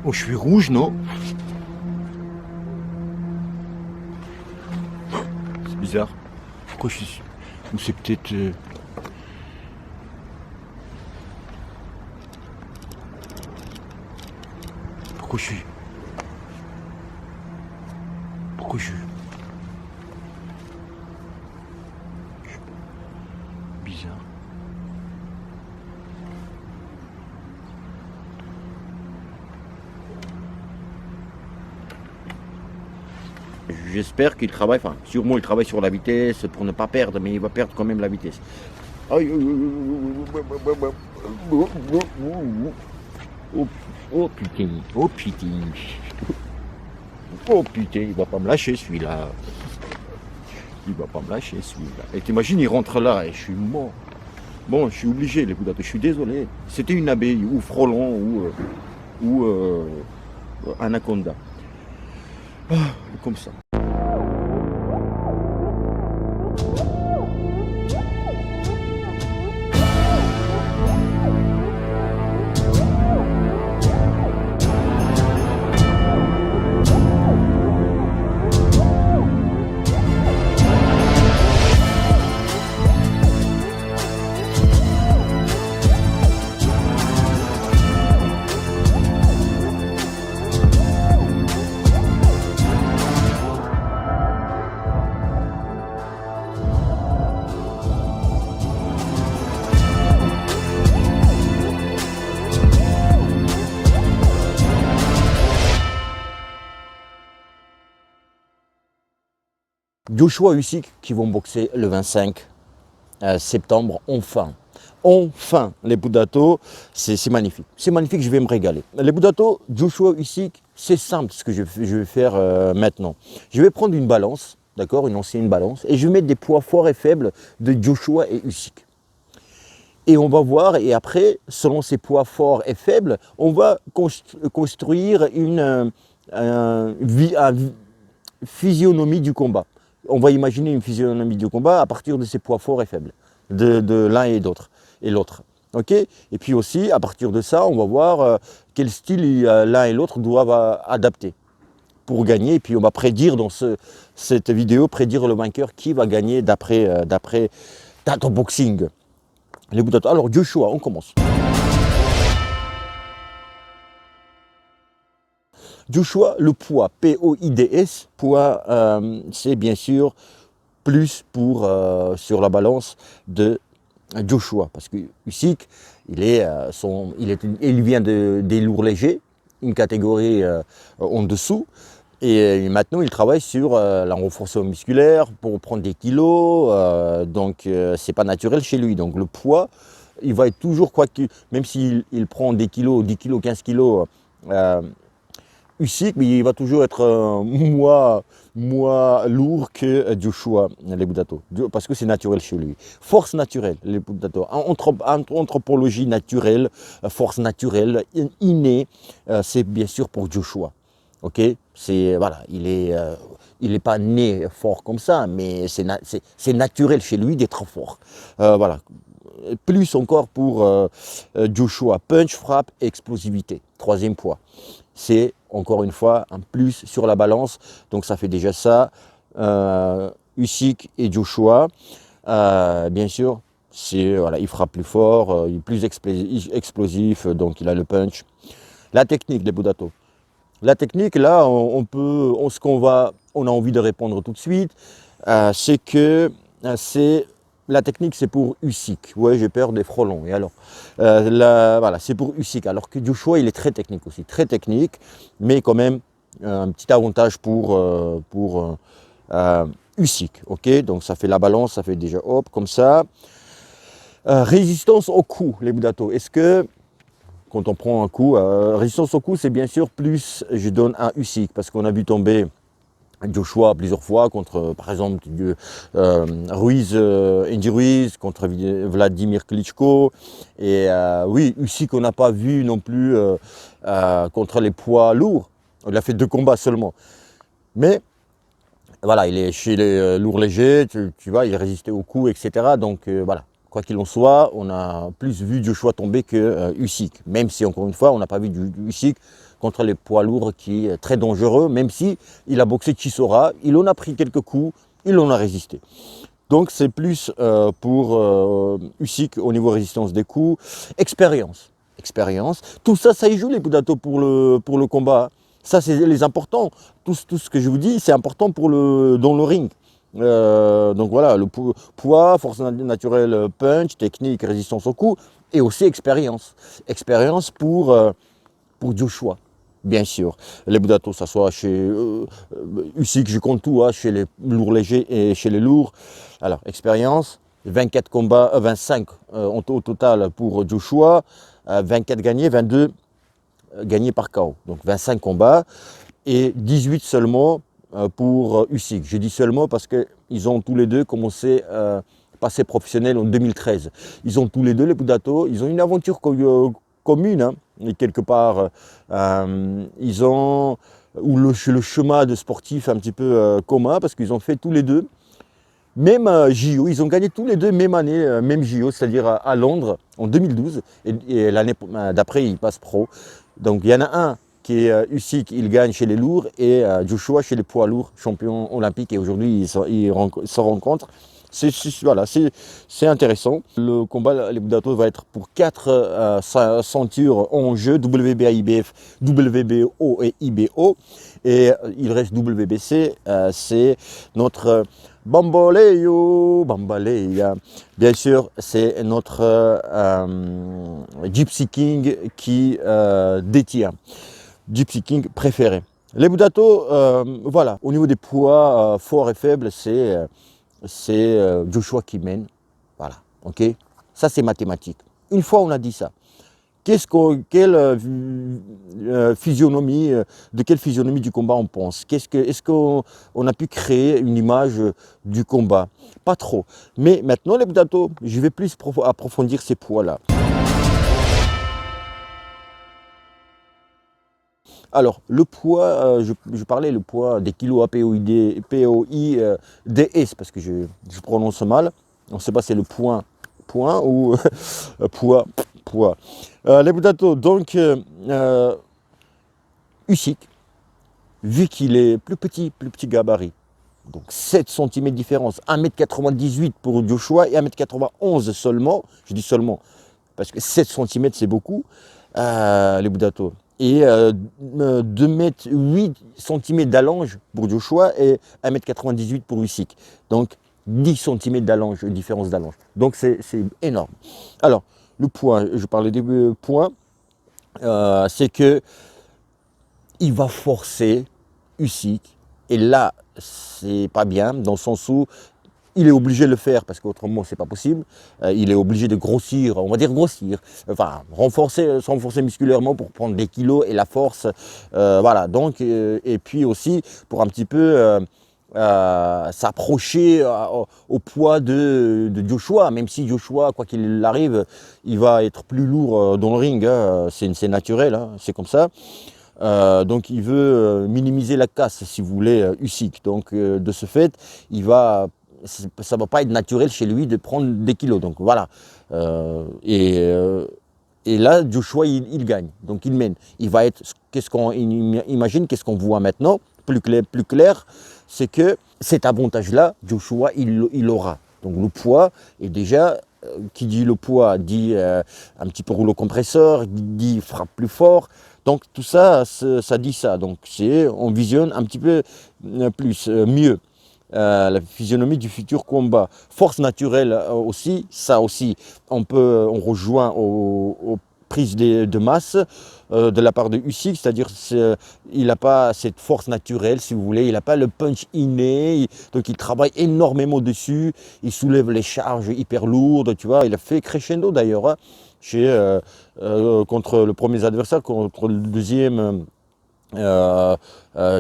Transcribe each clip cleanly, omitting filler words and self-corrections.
Oh, je suis rouge, non? C'est bizarre. Pourquoi je suis... Ou c'est peut-être... Pourquoi je suis... Pourquoi je suis... Bizarre. J'espère qu'il travaille, enfin sûrement il travaille sur la vitesse pour ne pas perdre, mais il va perdre quand même la vitesse. Aïe, oh, oh putain, oh putain, oh putain, il va pas me lâcher celui-là. Il va pas me lâcher celui-là. Et t'imagines, il rentre là et je suis mort. Bon, je suis obligé les boudatos, je suis désolé. C'était une abeille ou frelon ou anaconda. Ah, comme ça. Joshua et Usyk qui vont boxer le 25 septembre, enfin. Enfin, les boudatos, c'est magnifique. C'est magnifique, je vais me régaler. Les boudatos, Joshua et Usyk, c'est simple ce que je vais faire maintenant. Je vais prendre une balance, d'accord, une ancienne balance, et je vais mettre des poids forts et faibles de Joshua et Usyk. Et on va voir, et après, selon ces poids forts et faibles, on va construire une physionomie du combat. On va imaginer une physionomie du combat à partir de ses poids forts et faibles, de l'un et l'autre. Ok. Et puis aussi, à partir de ça, on va voir quel style l'un et l'autre doivent adapter pour gagner. Et puis on va prédire dans cette vidéo, prédire le vainqueur qui va gagner d'après Tato Boxing. Les boudatos. Alors Joshua, on commence. Joshua, le poids, P-O-I-D-S, poids, c'est bien sûr plus pour sur la balance de Joshua, parce que Usyk, il vient des lourds légers, une catégorie en dessous, et maintenant il travaille sur la renforcement musculaire pour prendre des kilos, donc c'est pas naturel chez lui, donc le poids, il va être toujours, même s'il prend des kilos, 10 kilos, 15 kilos, Usyk, mais il va toujours être moins lourd que Joshua, les boudatos, parce que c'est naturel chez lui. Force naturelle, les boudatos, anthropologie naturelle, force naturelle, innée, c'est bien sûr pour Joshua. Ok, voilà, il est pas né fort comme ça, mais c'est naturel chez lui d'être fort. Voilà. Plus encore pour Joshua, punch, frappe, explosivité. Troisième poids. C'est encore une fois un plus sur la balance, donc ça fait déjà ça. Usyk et Joshua, bien sûr, voilà, il frappe plus fort, il est plus explosif, donc il a le punch. La technique des boudatos. La technique, là, on a envie de répondre tout de suite, c'est que la technique, c'est pour Usyk. Ouais, j'ai peur des frelons. Et alors, voilà, c'est pour Usyk. Alors que Joshua, il est très technique aussi, très technique, mais quand même un petit avantage pour Usyk. Ok, donc ça fait la balance, ça fait déjà hop comme ça. Résistance au coup, les boudatos. Est-ce que quand on prend un coup, résistance au coup, c'est bien sûr plus, je donne un Usyk parce qu'on a vu tomber Joshua plusieurs fois contre, par exemple, Andy Ruiz, contre Vladimir Klitschko. Et oui, Usyk, on n'a pas vu non plus contre les poids lourds. Il a fait 2 combats seulement. Mais voilà, il est chez les lourds légers, tu vois, il résistait au coup, etc. Donc voilà, quoi qu'il en soit, on a plus vu Joshua tomber que Usyk. Même si, encore une fois, on n'a pas vu du Usyk contre les poids lourds qui est très dangereux, même si il a boxé Chisora, il en a pris quelques coups, il en a résisté. Donc c'est plus pour Usyk au niveau résistance des coups, expérience. Tout ça, ça y joue les Budato pour le combat. Ça, c'est les importants. Tout ce que je vous dis, c'est important dans le ring. Donc voilà, le poids, force naturelle, punch, technique, résistance au coup, et aussi expérience. Expérience pour Joshua, bien sûr. Les Budato, ça soit chez Usyk, je compte tout, hein, chez les lourds légers et chez les lourds. Alors, expérience, 24 combats, 25 au total pour Joshua, 24 gagnés, 22 gagnés par KO. Donc 25 combats et 18 seulement pour Usyk. Je dis seulement parce qu'ils ont tous les deux commencé à passer professionnel en 2013. Ils ont tous les deux, les Budato, ils ont une aventure commune, hein, et quelque part. Ils ont le chemin de sportif un petit peu commun parce qu'ils ont fait tous les deux. Même JO, ils ont gagné tous les deux même année, même JO, c'est-à-dire à Londres en 2012. Et l'année d'après, ils passent pro. Donc il y en a un qui est Usyk, il gagne chez les lourds, et Joshua chez les poids lourds, champion olympique. Et aujourd'hui, ils se rencontrent. Voilà, c'est intéressant. Le combat, les Budato, va être pour 4 ceintures en jeu, WBA, IBF, WBO et IBO. Et il reste WBC, c'est notre Bambalea. Bien sûr, c'est notre Gypsy King qui détient. Gypsy King préféré. Les Budato, voilà, au niveau des poids forts et faibles, c'est Joshua qui mène. Voilà, ok. Ça, c'est mathématique. Une fois on a dit ça, quelle physionomie, de quelle physionomie du combat on pense? Est-ce qu'on a pu créer une image du combat? Pas trop. Mais maintenant, les Budato, je vais plus approfondir ces poids-là. Alors, le poids, je parlais le poids des kilos APOIDS, parce que je prononce mal. On ne sait pas si c'est le point ou poids. Les Budato, donc, Usyk, vu qu'il est plus petit gabarit, donc 7 cm de différence, 1m98 pour Joshua et 1m91 seulement, je dis seulement, parce que 7 cm c'est beaucoup, les Budato. Et 2m8 cm d'allonge pour Joshua et 1m98 pour Usyk. Donc 10 cm d'allonge, différence d'allonge. Donc c'est énorme. Alors, le point, je parlais des points, c'est que il va forcer Usyk. Et là, c'est pas bien, dans le sens où il est obligé de le faire parce qu'autrement c'est pas possible. Il est obligé de grossir, on va dire grossir, enfin s'enforcer musculairement pour prendre des kilos et la force. Voilà, donc, et puis aussi pour un petit peu s'approcher au poids de Joshua, même si Joshua, quoi qu'il arrive, il va être plus lourd dans le ring, hein, c'est naturel, hein, c'est comme ça. Donc il veut minimiser la casse, si vous voulez, Usyk. Donc de ce fait, ça ne va pas être naturel chez lui de prendre des kilos. Donc voilà. Et là, Joshua, il gagne. Donc il mène. Il va être, qu'est-ce qu'on imagine, qu'est-ce qu'on voit maintenant, plus clair, c'est que cet avantage-là, Joshua, il aura. Donc le poids est déjà, qui dit le poids, dit un petit peu rouleau compresseur, dit frappe plus fort. Donc tout ça, ça dit ça. Donc on visionne un petit peu mieux. La physionomie du futur combat. Force naturelle aussi, ça aussi, on rejoint aux prises de masse de la part de Usyk, c'est-à-dire il n'a pas cette force naturelle, si vous voulez, il n'a pas le punch inné, donc il travaille énormément dessus, il soulève les charges hyper lourdes, tu vois, il a fait crescendo d'ailleurs, hein, contre le premier adversaire, contre le deuxième.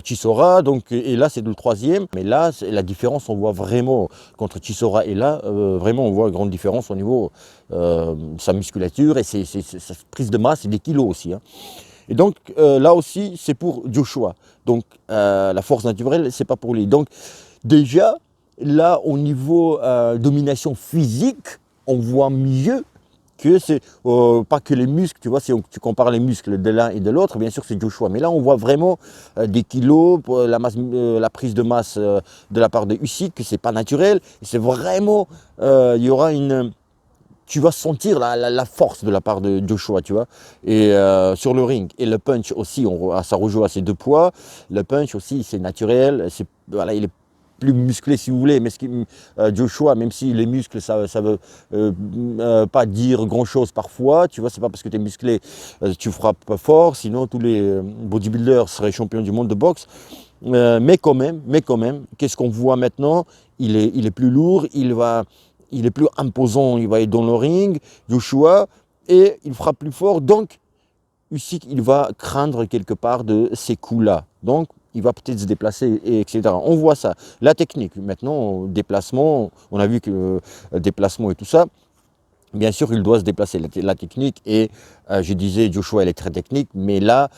Chisora, donc, et là c'est le troisième, mais là la différence, on voit vraiment contre Chisora, et là vraiment on voit une grande différence au niveau sa musculature et sa prise de masse et des kilos aussi, hein. Et donc là aussi c'est pour Joshua, donc la force naturelle c'est pas pour lui. Donc déjà là au niveau domination physique, on voit mieux que c'est pas que les muscles, tu vois, si tu compares les muscles de l'un et de l'autre, bien sûr c'est Joshua, mais là on voit vraiment des kilos, la prise de masse de la part de Usyk, que c'est pas naturel, c'est vraiment, il y aura tu vas sentir la force de la part de Joshua, tu vois, et sur le ring, et le punch aussi, ça rejoue à ces deux poids, le punch aussi c'est naturel, voilà, il est plus musclé si vous voulez, mais Joshua, même si les muscles ça veut pas dire grand chose parfois, tu vois, c'est pas parce que tu es musclé tu frappes fort, sinon tous les bodybuilders seraient champions du monde de boxe, mais quand même, qu'est-ce qu'on voit maintenant, il est plus lourd, il est plus imposant, il va être dans le ring, Joshua, et il frappe plus fort, donc Usyk, il va craindre quelque part de ces coups-là, donc il va peut-être se déplacer, etc. On voit ça. La technique, maintenant, déplacement, on a vu que déplacement et tout ça, bien sûr, il doit se déplacer. La technique, et je disais, Joshua, elle est très technique, mais là,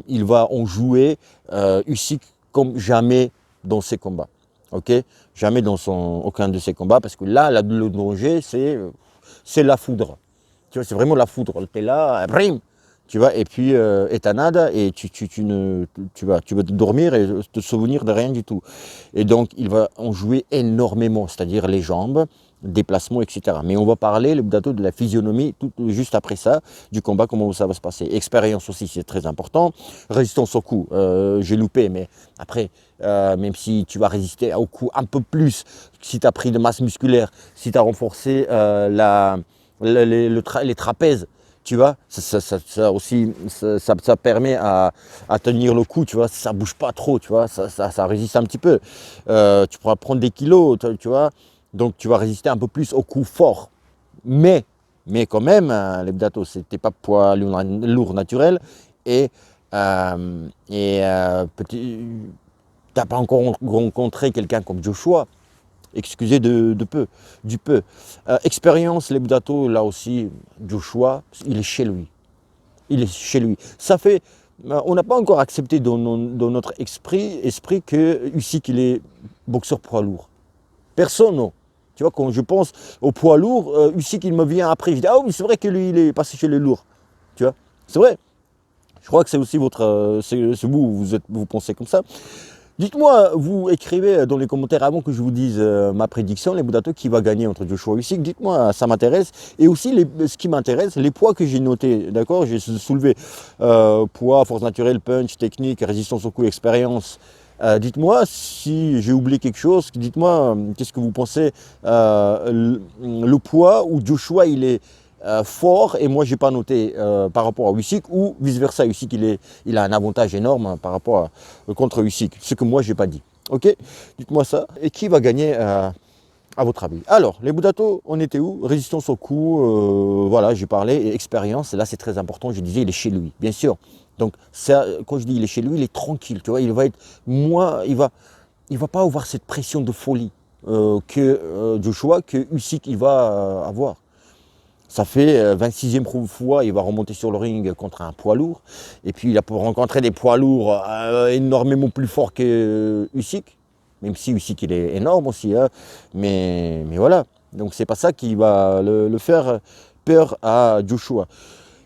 il va en jouer Usyk comme jamais dans ses combats. Ok, jamais dans aucun de ses combats, parce que là, le danger, c'est la foudre. Tu vois, c'est vraiment la foudre. Tu es là, brim, tu vois, et puis étanade, et tu vas te dormir et te souvenir de rien du tout. Et donc, il va en jouer énormément, c'est-à-dire les jambes, déplacement, etc. Mais on va parler, le Budato, de la physionomie, juste après ça, du combat, comment ça va se passer. Expérience aussi, c'est très important. Résistance au coup, j'ai loupé, mais après, même si tu vas résister au coup un peu plus, si tu as pris de masse musculaire, si tu as renforcé les trapèzes, tu vois, ça aussi, ça permet à tenir le coup, tu vois, ça bouge pas trop, tu vois, ça résiste un petit peu. Tu pourras prendre des kilos, tu vois, donc tu vas résister un peu plus au coup fort. Mais quand même, les Budato, c'était pas poids lourd naturel, et t'as pas encore rencontré quelqu'un comme Joshua. Excusez du peu. Expérience, les Budato, là aussi, Joshua, il est chez lui. Il est chez lui. Ça fait, on n'a pas encore accepté dans notre esprit que Usyk, il est boxeur poids lourd. Personne, non. Tu vois, quand je pense au poids lourd, Usyk, il me vient après. Je dis, ah oui, c'est vrai que lui, il est passé chez les lourds. Tu vois, c'est vrai. Je crois que c'est aussi c'est vous pensez comme ça. Dites-moi, vous écrivez dans les commentaires avant que je vous dise ma prédiction, les Budato, qui va gagner entre Joshua et Usyk. Dites-moi, ça m'intéresse. Et aussi, ce qui m'intéresse, les poids que j'ai notés, d'accord. J'ai soulevé poids, force naturelle, punch, technique, résistance au coup, expérience. Dites-moi si j'ai oublié quelque chose. Dites-moi, qu'est-ce que vous pensez le poids où Joshua, il est fort, et moi j'ai pas noté par rapport à Usyk, ou vice versa, Usyk il a un avantage énorme par rapport contre Usyk, ce que moi j'ai pas dit. Ok, dites-moi ça. Et qui va gagner à votre avis? Alors, les Budato, on était où? Résistance au coup, voilà, j'ai parlé, et expérience, là c'est très important, je disais, il est chez lui, bien sûr. Donc, ça, quand je dis il est chez lui, il est tranquille, tu vois, il va être moins, il va pas avoir cette pression de folie que Joshua, que Usyk il va avoir. Ça fait 26e fois, il va remonter sur le ring contre un poids lourd. Et puis il a pour rencontrer des poids lourds énormément plus forts que Usyk. Même si Usyk il est énorme aussi. Hein. Mais voilà. Donc c'est pas ça qui va le faire peur à Joshua.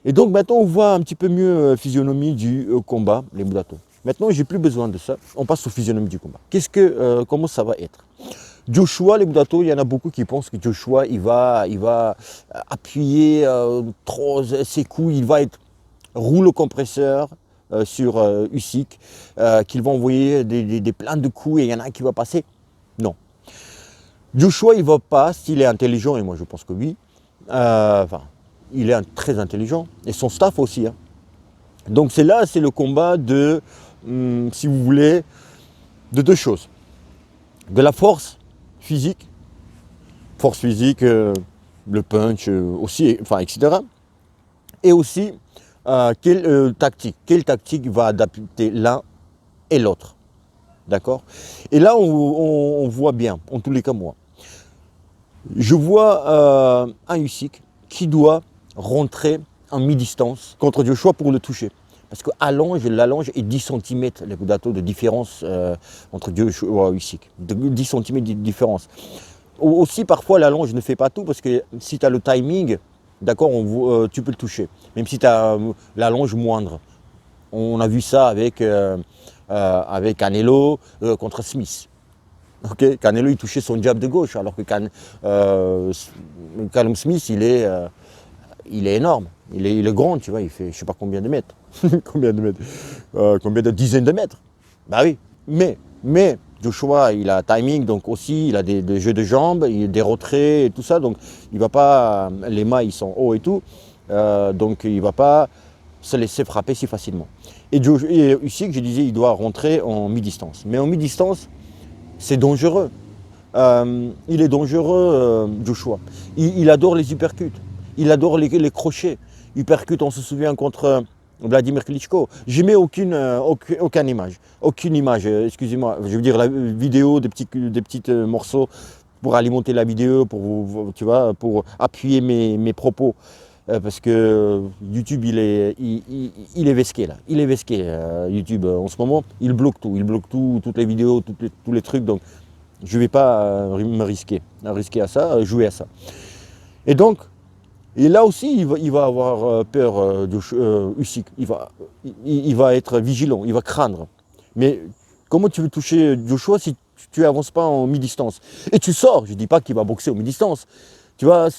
Et donc maintenant on voit un petit peu mieux la physionomie du combat, les Budato. Maintenant j'ai plus besoin de ça. On passe aux physionomies du combat. Comment ça va être? Joshua, les Budato, il y en a beaucoup qui pensent que Joshua, il va appuyer trop ses coups, il va être rouleau compresseur sur Usyk, qu'il va envoyer des pleins de coups et il y en a un qui va passer. Non. Joshua, il ne va pas, s'il est intelligent, et moi je pense que oui, il est très intelligent, et son staff aussi. Hein. Donc c'est le combat de, si vous voulez, de deux choses. De la force physique, le punch aussi, etc. Et aussi, quelle tactique va adapter l'un et l'autre. D'accord? Et là, on voit bien, en tous les cas moi. Je vois un Usyk qui doit rentrer en mi-distance contre Joshua pour le toucher. Parce que l'allonge est 10 cm, les datos de différence entre Joshua et Usyk. 10 cm de différence. Aussi, parfois, la longe ne fait pas tout parce que si tu as le timing, d'accord, tu peux le toucher. Même si tu as la longe moindre. On a vu ça avec Canelo contre Smith. Okay, Canelo, il touchait son jab de gauche, alors que Callum Smith, il est énorme. Il est grand, tu vois, il fait je ne sais pas combien de mètres. Combien de mètres combien de dizaines de mètres. Bah oui, mais Joshua, il a timing, donc aussi, il a des jeux de jambes, des retraits et tout ça, donc il va pas, les mains, ils sont hauts et tout, donc il ne va pas se laisser frapper si facilement. Et Usyk, je disais, il doit rentrer en mi-distance. Mais en mi-distance, c'est dangereux. Il est dangereux, Joshua. Il adore les uppercuts. Il adore les crochets. Uppercut, on se souvient contre Vladimir Klitschko. Je mets aucune image. Aucune image, excusez-moi. Je veux dire la vidéo, des petits morceaux pour alimenter la vidéo, tu vois, pour appuyer mes propos. Parce que YouTube, il est vesqué là. Il est vesqué, YouTube, en ce moment. Il bloque tout, toutes les vidéos, tous les trucs. Donc, je ne vais pas me risquer à ça, jouer à ça. Et donc, et là aussi, il va avoir peur Usyk. Il va être vigilant, il va craindre. Mais comment tu veux toucher Joshua si tu n'avances pas en mi-distance? Et tu sors, je ne dis pas qu'il va boxer en mi-distance. Tu vois,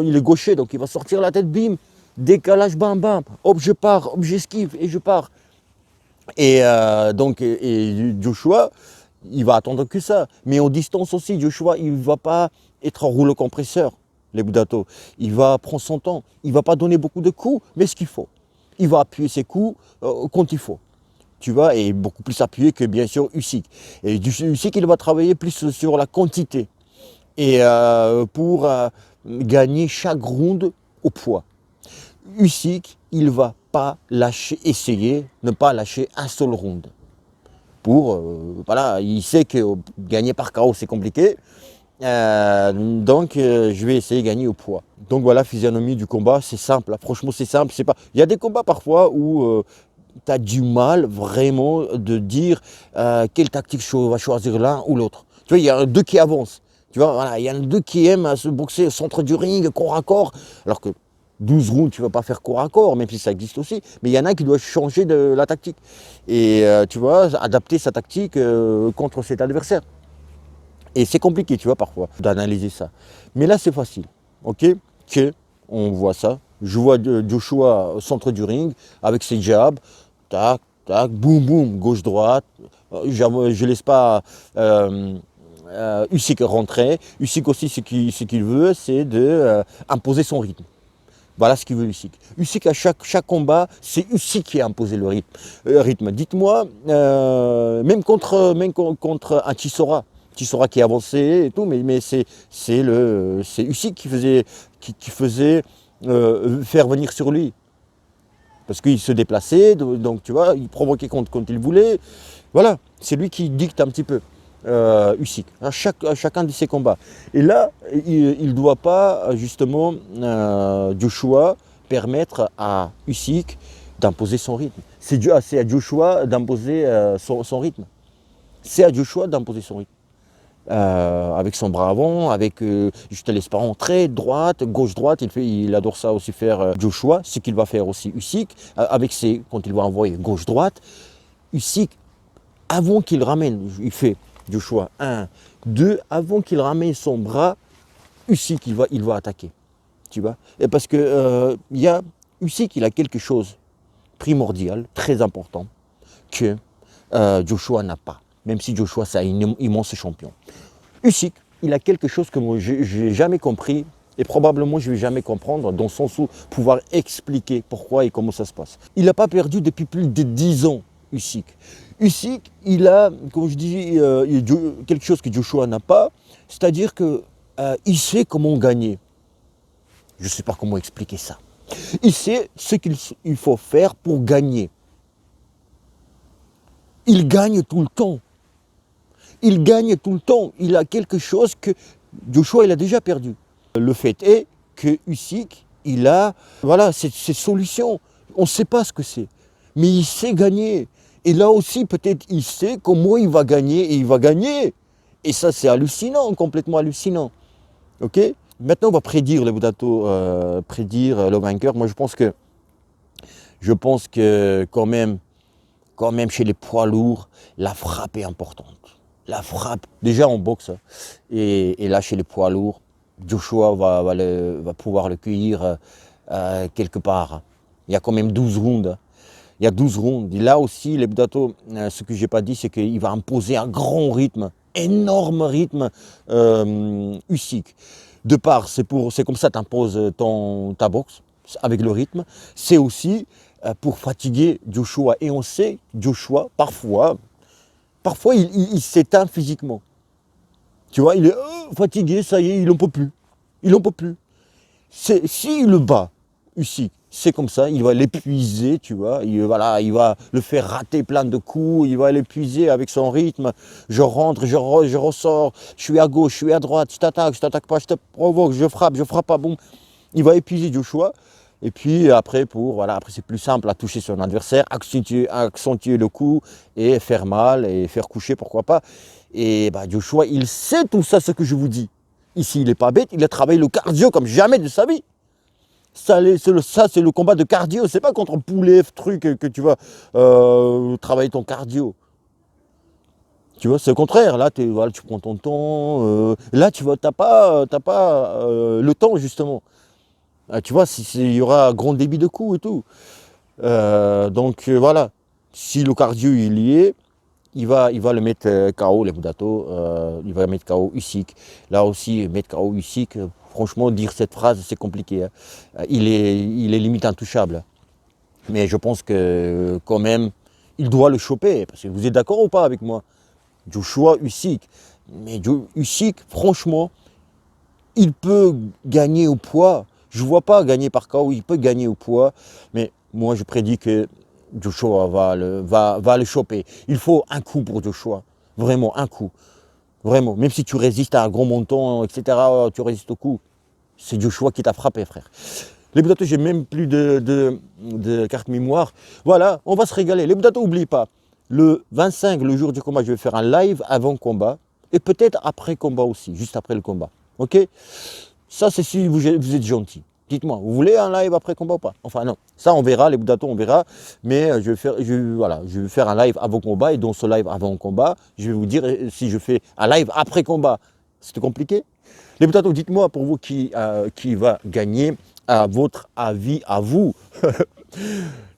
il est gaucher, donc il va sortir la tête, bim, décalage, bam, bam, hop, je pars, hop, j'esquive et je pars. Et Joshua, il va attendre que ça. Mais en distance aussi, Joshua, il ne va pas être en rouleau compresseur, les Budato. Il va prendre son temps. Il ne va pas donner beaucoup de coups, mais ce qu'il faut. Il va appuyer ses coups quand il faut. Tu vois, et beaucoup plus appuyé que bien sûr Usyk. Et Usyk, il va travailler plus sur la quantité. Et pour gagner chaque round au poids. Usyk, il ne va pas essayer, ne pas lâcher un seul round. Voilà, il sait que gagner par KO c'est compliqué, donc je vais essayer de gagner au poids. Donc voilà, physionomie du combat, c'est simple, franchement c'est simple. Il y a des combats parfois où tu as du mal vraiment de dire quelle tactique va choisir l'un ou l'autre. Tu vois, il y a deux qui avancent, tu vois, voilà, il y en a deux qui aiment se boxer au centre du ring, corps à corps, alors que 12 rounds, tu ne vas pas faire corps à corps, même si ça existe aussi. Mais il y en a qui doit changer de la tactique. Et tu vois, adapter sa tactique contre cet adversaire. Et c'est compliqué, tu vois, parfois, d'analyser ça. Mais là, c'est facile. OK? On voit ça. Je vois Joshua au centre du ring, avec ses jabs. Tac, tac, boum, boum, gauche-droite. Je ne laisse pas Usyk rentrer. Usyk aussi, ce qu'il veut, c'est d'imposer son rythme. Voilà ce qu'il veut Usyk. Usyk, à chaque combat, c'est Usyk qui a imposé le rythme. Dites-moi, même contre un Chisora qui avançait et tout, mais c'est Usyk qui faisait faire venir sur lui. Parce qu'il se déplaçait, donc tu vois, il provoquait quand il voulait. Voilà, c'est lui qui dicte un petit peu. Usyk, à chacun de ses combats. Et là, il ne doit pas, justement, Joshua, permettre à Usyk d'imposer son rythme. C'est à Joshua d'imposer son rythme. C'est à Joshua d'imposer son rythme. Avec son bras avant, je te laisse pas rentrer, droite, gauche-droite, il adore ça aussi faire Joshua, ce qu'il va faire aussi Usyk, quand il va envoyer gauche-droite, Usyk, avant qu'il ramène, il fait Joshua 1, 2, avant qu'il ramène son bras, Usyk, il va attaquer. Tu vois? Et parce que Usyk, il a quelque chose primordial, très important, que Joshua n'a pas. Même si Joshua, c'est un immense champion. Usyk, il a quelque chose que moi, je n'ai jamais compris, et probablement je ne vais jamais comprendre, dans le sens où pouvoir expliquer pourquoi et comment ça se passe. Il n'a pas perdu depuis plus de 10 ans, Usyk. Usyk, il a, comme je dis, quelque chose que Joshua n'a pas, c'est-à-dire qu'il sait comment gagner. Je ne sais pas comment expliquer ça. Il sait ce qu'il faut faire pour gagner. Il gagne tout le temps. Il gagne tout le temps. Il a quelque chose que Joshua, il a déjà perdu. Le fait est que Usyk, il a cette solution. On ne sait pas ce que c'est. Mais il sait gagner. Et là aussi, peut-être, il sait comment il va gagner. Et il va gagner. Et ça, c'est hallucinant, complètement hallucinant. Ok? Maintenant, on va prédire le Budato, prédire le vainqueur. Moi, je pense que quand même chez les poids lourds, la frappe est importante. La frappe, déjà en boxe, et là chez les poids lourds, Joshua va pouvoir le cueillir quelque part. Il y a quand même 12 rounds. Il y a 12 rounds. Et là aussi, les Budato, ce que je n'ai pas dit, c'est qu'il va imposer un grand rythme, énorme rythme Usyk. De part, c'est comme ça que tu imposes ta boxe, avec le rythme. C'est aussi pour fatiguer Joshua. Et on sait, Joshua, parfois il s'éteint physiquement. Tu vois, il est fatigué, ça y est, il n'en peut plus. Il n'en peut plus. S'il le bat, Usyk, c'est comme ça, il va l'épuiser, tu vois. Voilà, il va le faire rater plein de coups, il va l'épuiser avec son rythme. Je rentre, je ressors, je suis à gauche, je suis à droite, je t'attaque pas, je te provoque, je frappe pas, boum. Il va épuiser Joshua. Et puis après, après c'est plus simple à toucher son adversaire, accentuer le coup et faire mal et faire coucher, pourquoi pas. Et bah, Joshua, il sait tout ça, ce que je vous dis. Ici, il n'est pas bête, il a travaillé le cardio comme jamais de sa vie. Ça, c'est le combat de cardio, c'est pas contre un poulet, truc que tu vas travailler ton cardio. Tu vois, c'est le contraire. Là, voilà, tu prends ton temps. Là, tu n'as pas, le temps, justement. Tu vois, il y aura un grand débit de coups et tout. Donc, voilà. Si le cardio il y est, il va le mettre KO, les Budato. Il va mettre KO Usyk. Là aussi, mettre KO Usyk, franchement, dire cette phrase, c'est compliqué. Hein. Il est limite intouchable. Mais je pense que, quand même, il doit le choper. Parce que vous êtes d'accord ou pas avec moi? Joshua Usyk. Mais Usyk, franchement, il peut gagner au poids. Je ne vois pas gagner par KO, il peut gagner au poids. Mais moi, je prédis que Joshua va le choper. Il faut un coup pour Joshua. Vraiment, un coup. Vraiment. Même si tu résistes à un gros montant, etc., tu résistes au coup. C'est Joshua qui t'a frappé, frère. Les Budato, j'ai même plus de carte mémoire. Voilà, on va se régaler. Les Budato, n'oublie pas. Le 25, le jour du combat, je vais faire un live avant combat. Et peut-être après combat aussi, juste après le combat. Ok? Ça, c'est si vous êtes gentil. Dites-moi, vous voulez un live après combat ou pas? Enfin non, ça on verra, les Budato on verra. Mais je vais faire un live avant combat. Et dans ce live avant combat, je vais vous dire si je fais un live après combat. C'est compliqué? Les Budato, dites-moi pour vous qui va gagner, à votre avis, à vous.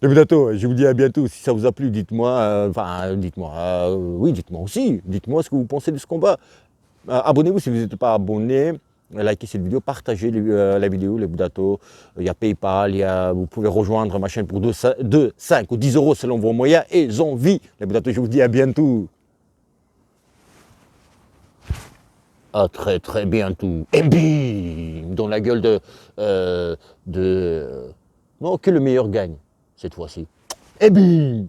Les Budato, je vous dis à bientôt. Si ça vous a plu, dites-moi, oui, dites-moi aussi. Dites-moi ce que vous pensez de ce combat. Abonnez-vous si vous n'êtes pas abonné. Likez cette vidéo, partagez la vidéo, les Budato. Il y a PayPal, vous pouvez rejoindre ma chaîne pour 2, 5 ou 10 euros selon vos moyens et envies. Les Budato, je vous dis à bientôt. À très très bientôt. Et bim dans la gueule de... Non, que le meilleur gagne, cette fois-ci. Et bim.